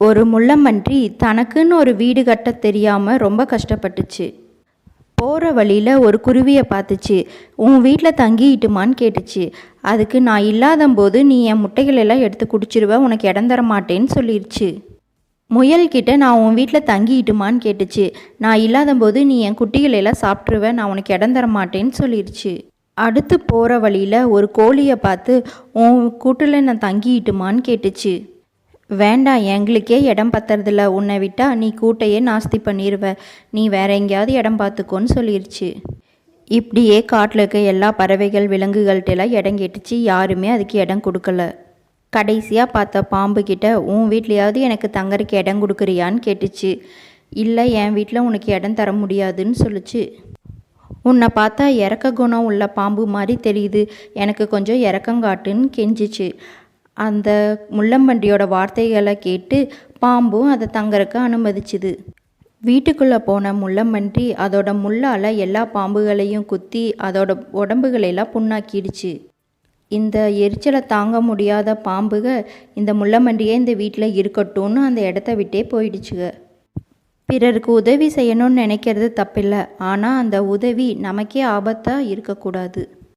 ஒரு முள்ளம்பன்றி தனக்குன்னு ஒரு வீடு கட்ட தெரியாமல் ரொம்ப கஷ்டப்பட்டுச்சு. போகிற வழியில் ஒரு குருவியை பார்த்துச்சு. உன் வீட்டில் தங்கிட்டுமான்னு கேட்டுச்சு. அதுக்கு நான் இல்லாதம்போது நீ என் முட்டைகளெல்லாம் எடுத்து குடிச்சிருவ, உனக்கு இடம் தர மாட்டேன்னு சொல்லிடுச்சு. முயல்கிட்ட நான் உன் வீட்டில் தங்கிட்டுமான்னு கேட்டுச்சு. நான் இல்லாதம்போது நீ என் குட்டிகளெல்லாம் சாப்பிட்ருவ, நான் உனக்கு இடம் தர மாட்டேன்னு சொல்லிடுச்சு. அடுத்து போகிற வழியில் ஒரு கோழியை பார்த்து உன் கூட்டில் நான் தங்கிட்டுமான்னு கேட்டுச்சு. வேண்டாம், எங்களுக்கே இடம் பத்துறதில்ல, உன்னை விட்டால் நீ கூட்டையே நாஸ்தி பண்ணிடுவ, நீ வேற எங்கேயாவது இடம் பார்த்துக்கோன்னு சொல்லிடுச்சு. இப்படியே காட்டில் இருக்க எல்லா பறவைகள் விலங்குகள்கிட்டலாம் இடம் கேட்டுச்சு. யாருமே அதுக்கு இடம் கொடுக்கல. கடைசியாக பார்த்த பாம்புக்கிட்ட உன் வீட்லையாவது எனக்கு தங்கறதுக்கு இடம் கொடுக்குறியான்னு கேட்டுச்சு. இல்லை, என் வீட்டில் உனக்கு இடம் தர முடியாதுன்னு சொல்லிச்சு. உன்னை பார்த்தா இறக்க குணம் உள்ள பாம்பு மாதிரி தெரியுது, எனக்கு கொஞ்சம் இறக்கங்காட்டுன்னு கெஞ்சிச்சு. அந்த முள்ளம்பன்றியோட வார்த்தைகளை கேட்டு பாம்பும் அதை தங்கறக்கு அனுமதிச்சுது. வீட்டுக்குள்ளே போன முள்ளம்பன்றி அதோட முள்ளால் எல்லா பாம்புகளையும் குத்தி அதோட உடம்புகளெல்லாம் புண்ணாக்கிடுச்சு. இந்த எரிச்சலை தாங்க முடியாத பாம்புக இந்த முள்ளம்பன்றியே இந்த வீட்டில் இருக்கட்டும்னு அந்த இடத்த விட்டே போயிடுச்சுங்க. பிறருக்கு உதவி செய்யணும்னு நினைக்கிறது தப்பில்லை, ஆனால் அந்த உதவி நமக்கே ஆபத்தாக இருக்கக்கூடாது.